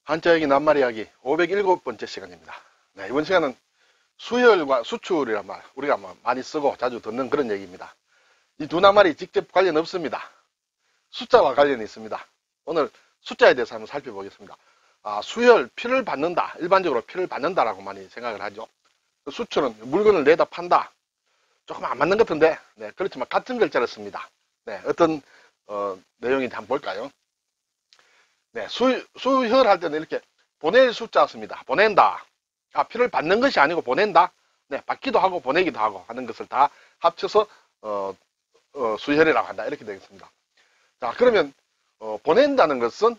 한자역이 낱말이야기 507번째 시간입니다. 네, 이번 시간은 수혈과 수출이란 말 우리가 많이 쓰고 자주 듣는 그런 얘기입니다. 이 두 낱말이 직접 관련 없습니다. 숫자와 관련이 있습니다. 오늘 숫자에 대해서 한번 살펴보겠습니다. 수혈, 피를 받는다. 일반적으로 피를 받는다라고 많이 생각을 하죠. 수출은 물건을 내다 판다. 조금 안 맞는 것 같은데, 네, 그렇지만 같은 글자를 씁니다. 네, 어떤 내용인지 한번 볼까요? 네, 수혈할 때는 이렇게 보낼 숫자 씁니다. 보낸다. 피를 받는 것이 아니고 보낸다. 네, 받기도 하고 보내기도 하고 하는 것을 다 합쳐서 수혈이라고 한다. 이렇게 되겠습니다. 자, 그러면 보낸다는 것은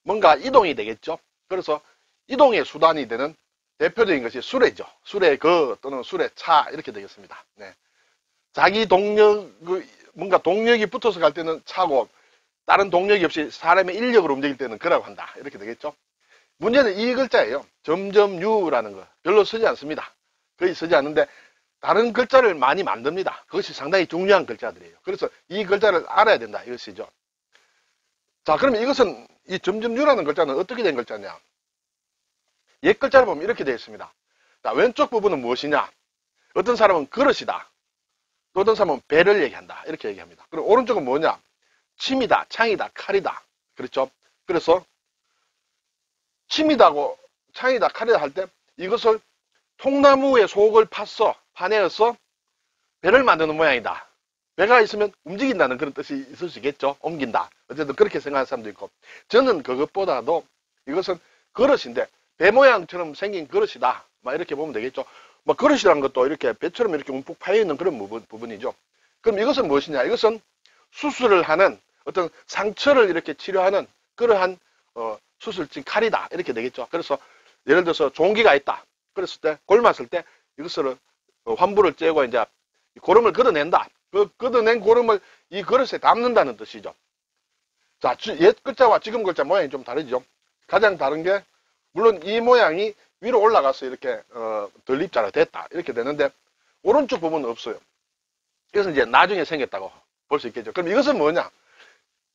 뭔가 이동이 되겠죠. 그래서 이동의 수단이 되는 대표적인 것이 수레죠. 수레 또는 수레 차 이렇게 되겠습니다. 네. 자기 동력, 뭔가 동력이 붙어서 갈 때는 차고 다른 동력이 없이 사람의 인력으로 움직일 때는 그라고 한다. 이렇게 되겠죠. 문제는 이 글자예요. 점점유라는 거 별로 쓰지 않습니다. 거의 쓰지 않는데 다른 글자를 많이 만듭니다. 그것이 상당히 중요한 글자들이에요. 그래서 이 글자를 알아야 된다 이것이죠. 자, 그러면 이것은 이 점점유라는 글자는 어떻게 된 글자냐? 옛 글자를 보면 이렇게 되어 있습니다. 자, 왼쪽 부분은 무엇이냐? 어떤 사람은 그릇이다. 또 어떤 사람은 배를 얘기한다. 이렇게 얘기합니다. 그리고 오른쪽은 뭐냐? 침이다, 창이다, 칼이다. 그렇죠? 그래서 침이다고 창이다, 칼이다 할 때 이것을 통나무의 속을 파내어서 배를 만드는 모양이다. 배가 있으면 움직인다는 그런 뜻이 있을 수 있겠죠. 옮긴다. 어쨌든 그렇게 생각하는 사람도 있고, 저는 그것보다도 이것은 그릇인데 배 모양처럼 생긴 그릇이다. 막 이렇게 보면 되겠죠. 뭐 그릇이라는 것도 이렇게 배처럼 이렇게 움푹 파여 있는 그런 부분이죠. 그럼 이것은 무엇이냐? 이것은 수술을 하는 어떤 상처를 이렇게 치료하는 그러한 수술진 칼이다. 이렇게 되겠죠. 그래서 예를 들어서 종기가 있다. 그랬을 때 골맞을 때 이것을 환부를 째고 이제 고름을 걷어낸다. 그 걷어낸 고름을 이 그릇에 담는다는 뜻이죠. 자, 옛 글자와 지금 글자 모양이 좀 다르죠. 가장 다른 게 물론 이 모양이 위로 올라가서 이렇게 덜립자로 됐다. 이렇게 되는데 오른쪽 부분은 없어요. 이것은 이제 나중에 생겼다고 볼 수 있겠죠. 그럼 이것은 뭐냐?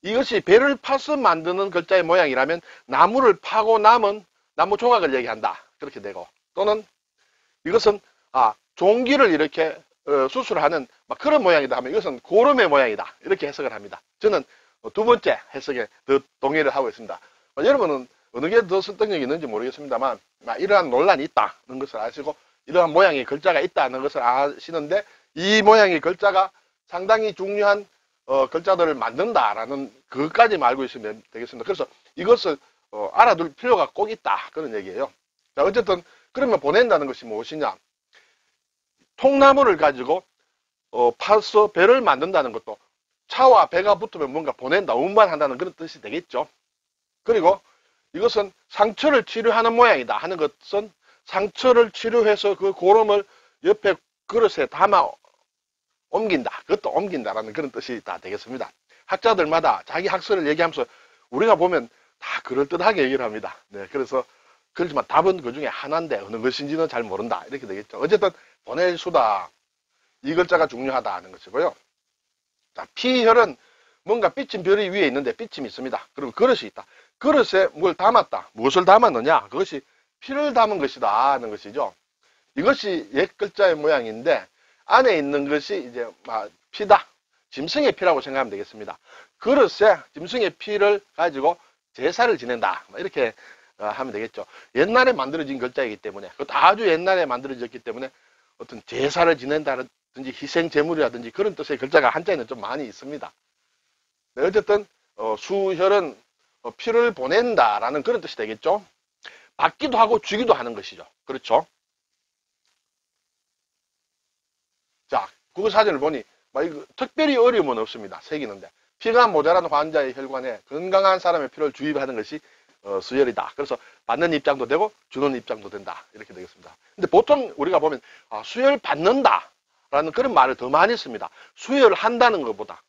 이것이 배를 파서 만드는 글자의 모양이라면 나무를 파고 남은 나무 조각을 얘기한다. 그렇게 되고, 또는 이것은 종기를 이렇게 수술하는 그런 모양이다 하면 이것은 고름의 모양이다. 이렇게 해석을 합니다. 저는 두 번째 해석에 더 동의를 하고 있습니다. 여러분은 어느 게 더 설득력이 있는지 모르겠습니다만 이러한 논란이 있다는 것을 아시고 이러한 모양의 글자가 있다는 것을 아시는데 이 모양의 글자가 상당히 중요한 글자들을 만든다라는 그것까지만 알고 있으면 되겠습니다. 그래서 이것을 알아둘 필요가 꼭 있다. 그런 얘기예요. 자, 어쨌든 그러면 보낸다는 것이 무엇이냐? 통나무를 가지고 파서 배를 만든다는 것도 차와 배가 붙으면 뭔가 보낸다, 운반한다는 그런 뜻이 되겠죠. 그리고 이것은 상처를 치료하는 모양이다 하는 것은 상처를 치료해서 그 고름을 옆에 그릇에 담아 옮긴다. 그것도 옮긴다라는 그런 뜻이 다 되겠습니다. 학자들마다 자기 학설을 얘기하면서 우리가 보면 다 그럴듯하게 얘기를 합니다. 네, 그래서 그렇지만 답은 그 중에 하나인데 어느 것인지는 잘 모른다. 이렇게 되겠죠. 어쨌든 보낼 수다. 이 글자가 중요하다 하는 것이고요. 자, 피혈은 뭔가 삐친 별이 위에 있는데 삐침이 있습니다. 그리고 그릇이 있다. 그릇에 뭘 담았다. 무엇을 담았느냐? 그것이 피를 담은 것이다 하는 것이죠. 이것이 옛 글자의 모양인데 안에 있는 것이 이제 피다. 짐승의 피라고 생각하면 되겠습니다. 그릇에 짐승의 피를 가지고 제사를 지낸다. 이렇게 하면 되겠죠. 옛날에 만들어진 글자이기 때문에, 그것도 아주 옛날에 만들어졌기 때문에 어떤 제사를 지낸다든지 희생 제물이라든지 그런 뜻의 글자가 한자에는 좀 많이 있습니다. 네, 어쨌든 수혈은 피를 보낸다라는 그런 뜻이 되겠죠. 받기도 하고 주기도 하는 것이죠. 그렇죠. 자, 국어 사전을 보니 특별히 어려움은 없습니다. 새기는데 피가 모자란 환자의 혈관에 건강한 사람의 피를 주입하는 것이 수혈이다. 그래서 받는 입장도 되고 주는 입장도 된다. 이렇게 되겠습니다. 근데 보통 우리가 보면 수혈 받는다 라는 그런 말을 더 많이 씁니다. 수혈을 한다는 것보다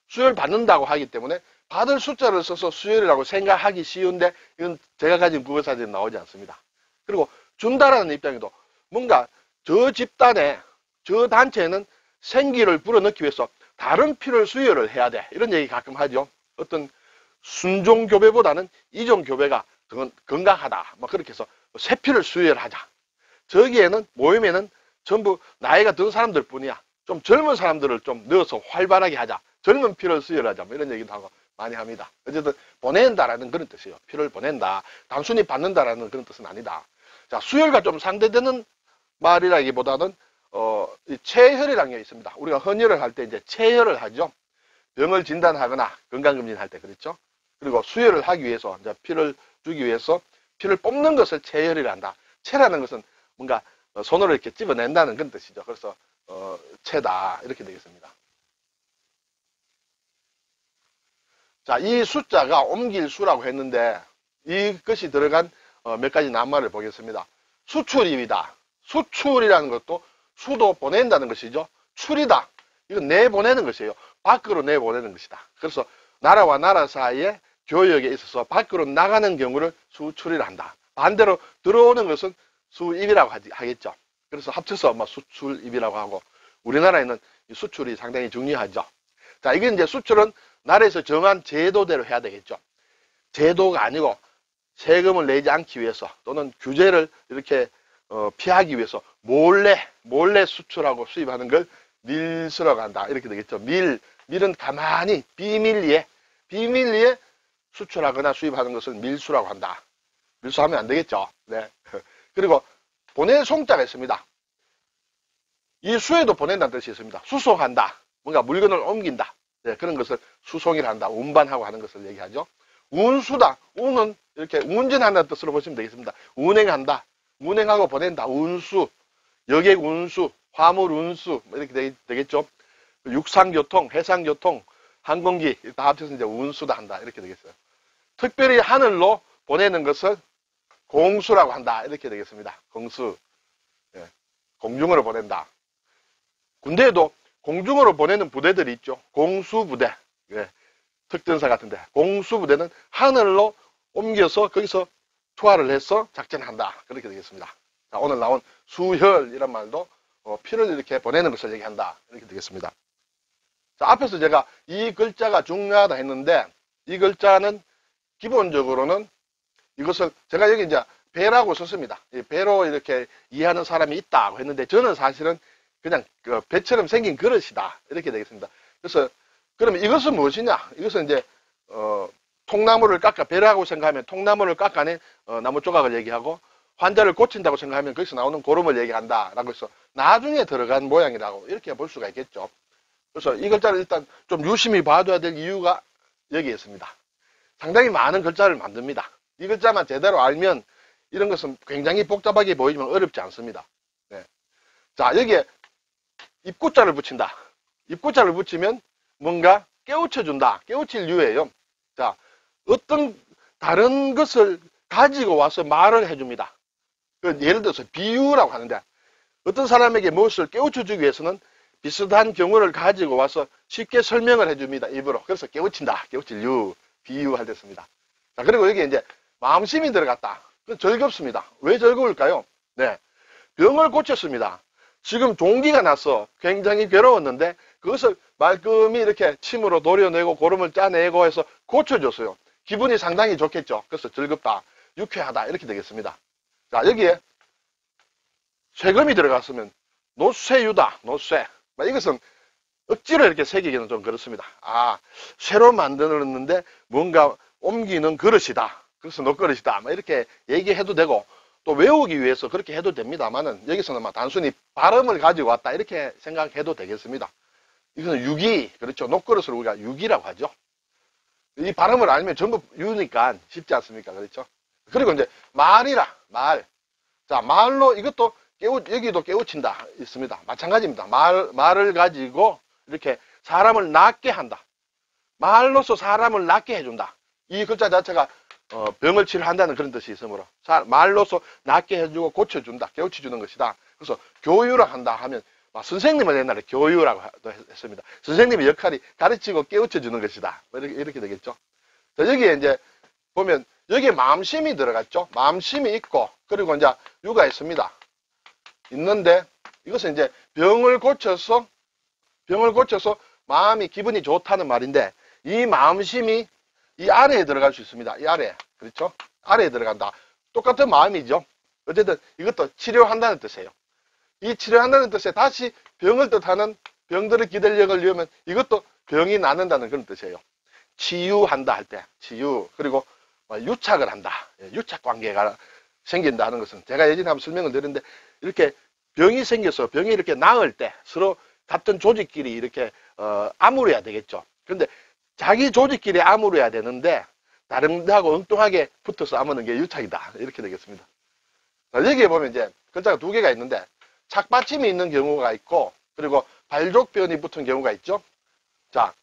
수혈 받는다고 하기 때문에 받을 숫자를 써서 수혈이라고 생각하기 쉬운데 이건 제가 가진 국어 사전에 나오지 않습니다. 그리고 준다라는 입장에도 뭔가 저 집단에 저 단체는 생기를 불어넣기 위해서 다른 피를 수혈을 해야 돼. 이런 얘기 가끔 하죠. 어떤 순종교배보다는 이종교배가 건강하다. 뭐 그렇게 해서 세피를 수혈하자. 저기에는 모임에는 전부 나이가 든 사람들 뿐이야. 좀 젊은 사람들을 좀 넣어서 활발하게 하자. 젊은 피를 수혈하자. 뭐 이런 얘기도 하고 많이 합니다. 어쨌든 보낸다라는 그런 뜻이에요. 피를 보낸다. 단순히 받는다라는 그런 뜻은 아니다. 자, 수혈과 좀 상대되는 말이라기보다는 이 체혈이라는 게 있습니다. 우리가 헌혈을 할 때 이제 체혈을 하죠. 병을 진단하거나 건강검진할 때 그렇죠. 그리고 수혈을 하기 위해서 이제 피를 주기 위해서 피를 뽑는 것을 체혈이라 한다. 체라는 것은 뭔가 손으로 이렇게 집어낸다는 그런 뜻이죠. 그래서 체다 이렇게 되겠습니다. 자, 이 숫자가 옮길 수라고 했는데 이것이 들어간 몇 가지 낱말을 보겠습니다. 수출입이다. 수출이라는 것도 수도 보낸다는 것이죠. 출이다. 이건 내보내는 것이에요. 밖으로 내보내는 것이다. 그래서 나라와 나라 사이에 교역에 있어서 밖으로 나가는 경우를 수출이라 한다. 반대로 들어오는 것은 수입이라고 하겠죠. 그래서 합쳐서 수출입이라고 하고 우리나라에는 이 수출이 상당히 중요하죠. 자, 이게 이제 수출은 나라에서 정한 제도대로 해야 되겠죠. 제도가 아니고 세금을 내지 않기 위해서 또는 규제를 이렇게 피하기 위해서 몰래 수출하고 수입하는 걸 밀수라고 한다. 이렇게 되겠죠. 밀은 가만히 비밀리에 수출하거나 수입하는 것을 밀수라고 한다. 밀수하면 안 되겠죠. 네. 그리고 보낼 송자가 있습니다. 이 수에도 보낸다는 뜻이 있습니다. 수송한다. 뭔가 물건을 옮긴다. 네, 그런 것을 수송이라 한다. 운반하고 하는 것을 얘기하죠. 운수다. 운은 이렇게 운전한다는 뜻으로 보시면 되겠습니다. 운행한다. 운행하고 보낸다. 운수, 여객 운수, 화물 운수 이렇게 되겠죠. 육상교통, 해상교통, 항공기 다 합쳐서 이제 운수다 한다. 이렇게 되겠어요. 특별히 하늘로 보내는 것을 공수라고 한다. 이렇게 되겠습니다. 공수. 예, 공중으로 보낸다. 군대에도 공중으로 보내는 부대들이 있죠. 공수부대. 예, 특전사 같은데. 공수부대는 하늘로 옮겨서 거기서 투하를 해서 작전한다. 그렇게 되겠습니다. 자, 오늘 나온 수혈이란 말도 피를 이렇게 보내는 것을 얘기한다. 이렇게 되겠습니다. 자, 앞에서 제가 이 글자가 중요하다 했는데 이 글자는 기본적으로는 이것을 제가 여기 이제 배라고 썼습니다. 이 배로 이렇게 이해하는 사람이 있다고 했는데 저는 사실은 그냥 배처럼 생긴 그릇이다. 이렇게 되겠습니다. 그래서 그러면 이것은 무엇이냐? 이것은 이제 통나무를 배라고 생각하면 통나무를 깎아낸 나무 조각을 얘기하고 환자를 고친다고 생각하면 거기서 나오는 고름을 얘기한다라고 해서 나중에 들어간 모양이라고 이렇게 볼 수가 있겠죠. 그래서 이 글자를 일단 좀 유심히 봐둬야 될 이유가 여기에 있습니다. 상당히 많은 글자를 만듭니다. 이 글자만 제대로 알면 이런 것은 굉장히 복잡하게 보이지만 어렵지 않습니다. 네. 자, 여기에 입구자를 붙인다. 입구자를 붙이면 뭔가 깨우쳐준다. 깨우칠 유예요. 자, 어떤 다른 것을 가지고 와서 말을 해줍니다. 예를 들어서 비유라고 하는데 어떤 사람에게 무엇을 깨우쳐주기 위해서는 비슷한 경우를 가지고 와서 쉽게 설명을 해줍니다. 입으로. 그래서 깨우친다. 깨우칠 유. 비유할 때 씁니다. 자, 그리고 여기에 이제 마음심이 들어갔다. 그건 즐겁습니다. 왜 즐거울까요? 네. 병을 고쳤습니다. 지금 종기가 나서 굉장히 괴로웠는데 그것을 말끔히 이렇게 침으로 도려내고 고름을 짜내고 해서 고쳐줬어요. 기분이 상당히 좋겠죠. 그래서 즐겁다, 유쾌하다 이렇게 되겠습니다. 자, 여기에 쇠금이 들어갔으면 노쇠유다, 노쇠. 이것은 억지로 이렇게 새기기는 좀 그렇습니다. 아, 쇠로 만들었는데 뭔가 옮기는 그릇이다. 그래서 노그릇이다. 이렇게 얘기해도 되고 또 외우기 위해서 그렇게 해도 됩니다만은 여기서는 단순히 발음을 가지고 왔다 이렇게 생각해도 되겠습니다. 이것은 유기, 그렇죠. 노그릇을 우리가 유기라고 하죠. 이 발음을 알면 전부 유니까 쉽지 않습니까? 그렇죠. 그리고 이제 말이라, 말. 자, 말로 이것도 여기도 깨우친다 있습니다. 마찬가지입니다. 말을 가지고 이렇게 사람을 낫게 한다. 말로서 사람을 낫게 해준다. 이 글자 자체가 병을 치료한다는 그런 뜻이 있으므로 말로서 낫게 해주고 고쳐준다. 깨우쳐주는 것이다. 그래서 교유라 한다 하면 선생님은 옛날에 교유라고 했습니다. 선생님의 역할이 가르치고 깨우쳐주는 것이다. 이렇게 되겠죠. 자, 여기에 이제 보면 여기에 마음심이 들어갔죠. 마음심이 있고 그리고 이제 유가 있습니다. 있는데 이것은 이제 병을 고쳐서 마음이 기분이 좋다는 말인데 이 마음심이 이 아래에 들어갈 수 있습니다. 이 아래. 그렇죠? 아래에 들어간다. 똑같은 마음이죠. 어쨌든 이것도 치료한다는 뜻이에요. 이 치료한다는 뜻에 다시 병을 뜻하는 병들의 기들력을 이으면 이것도 병이 낫는다는 그런 뜻이에요. 치유한다 할 때, 치유. 그리고 유착을 한다. 유착 관계가 생긴다 하는 것은 제가 예전에 한번 설명을 드렸는데, 이렇게 병이 생겨서 병이 이렇게 나을 때 서로 같은 조직끼리 이렇게 아물어야 되겠죠. 그런데 자기 조직끼리 아물어야 되는데 다른 데하고 엉뚱하게 붙어서 아무는 게 유착이다. 이렇게 되겠습니다. 여기에 보면 이제 글자가 두 개가 있는데 착받침이 있는 경우가 있고, 그리고 발족변이 붙은 경우가 있죠. 자,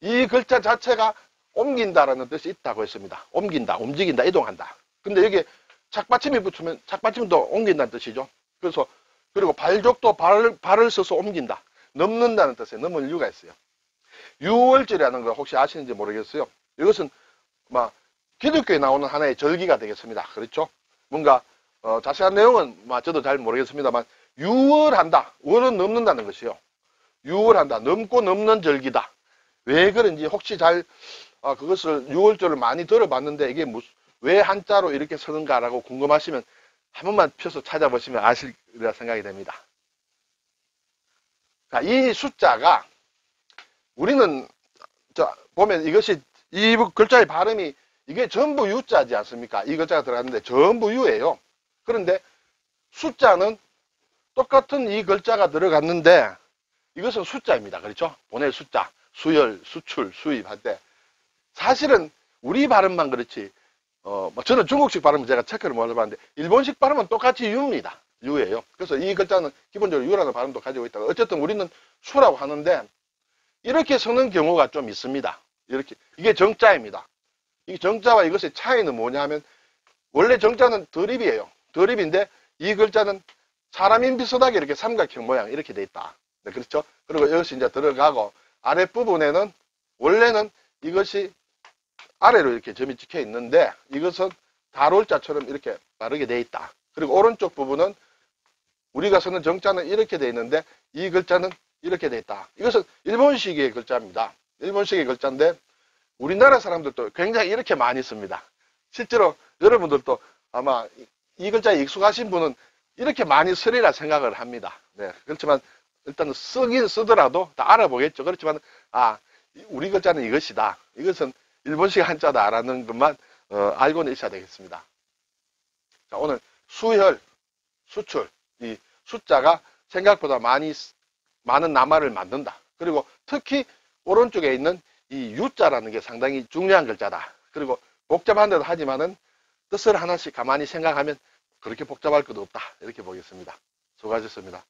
이 글자 자체가 옮긴다라는 뜻이 있다고 했습니다. 옮긴다, 움직인다, 이동한다. 근데 여기에 착받침이 붙으면 착받침도 옮긴다는 뜻이죠. 그래서 그리고 발족도 발을 써서 옮긴다. 넘는다는 뜻에 넘을 이유가 있어요. 유월절이라는 거 혹시 아시는지 모르겠어요. 이것은 기독교에 나오는 하나의 절기가 되겠습니다. 그렇죠? 뭔가 자세한 내용은 저도 잘 모르겠습니다만 유월한다. 월은 넘는다는 것이요. 유월한다. 넘고 넘는 절기다. 왜 그런지 혹시 그것을 유월절을 많이 들어봤는데 이게 왜 한자로 이렇게 쓰는가라고 궁금하시면 한 번만 펴서 찾아보시면 아실리라 생각이 됩니다. 자, 이 숫자가 우리는 보면 이것이 이 글자의 발음이 이게 전부 유자지 않습니까? 이 글자가 들어갔는데 전부 유예요. 그런데 숫자는 똑같은 이 글자가 들어갔는데 이것은 숫자입니다. 그렇죠? 보낼 숫자, 수열, 수출, 수입 할 때 사실은 우리 발음만 그렇지 저는 중국식 발음은 제가 체크를 못 해봤는데 일본식 발음은 똑같이 유입니다. 유예요. 그래서 이 글자는 기본적으로 유라는 발음도 가지고 있다. 어쨌든 우리는 수라고 하는데 이렇게 쓰는 경우가 좀 있습니다. 이렇게 이게 정자입니다. 이 정자와 이것의 차이는 뭐냐면 원래 정자는 드립이에요. 드립인데 이 글자는 사람인 비슷하게 이렇게 삼각형 모양 이렇게 돼 있다. 네, 그렇죠? 그리고 이것이 이제 들어가고 아랫부분에는 원래는 이것이 아래로 이렇게 점이 찍혀 있는데 이것은 다롤자처럼 이렇게 바르게 돼 있다. 그리고 오른쪽 부분은 우리가 쓰는 정자는 이렇게 돼 있는데 이 글자는 이렇게 돼 있다. 이것은 일본식의 글자입니다. 일본식의 글자인데 우리나라 사람들도 굉장히 이렇게 많이 씁니다. 실제로 여러분들도 아마 이 글자에 익숙하신 분은 이렇게 많이 쓰리라 생각을 합니다. 네, 그렇지만 일단 쓰긴 쓰더라도 다 알아보겠죠. 그렇지만 우리 글자는 이것이다. 이것은 일본식 한자다라는 것만 알고는 있어야 되겠습니다. 자, 오늘 수혈, 수출, 이 숫자가 생각보다 많은 낱말을 만든다. 그리고 특히 오른쪽에 있는 이 유자라는 게 상당히 중요한 글자다. 그리고 복잡한 데도 하지만은 뜻을 하나씩 가만히 생각하면 그렇게 복잡할 것도 없다. 이렇게 보겠습니다. 수고하셨습니다.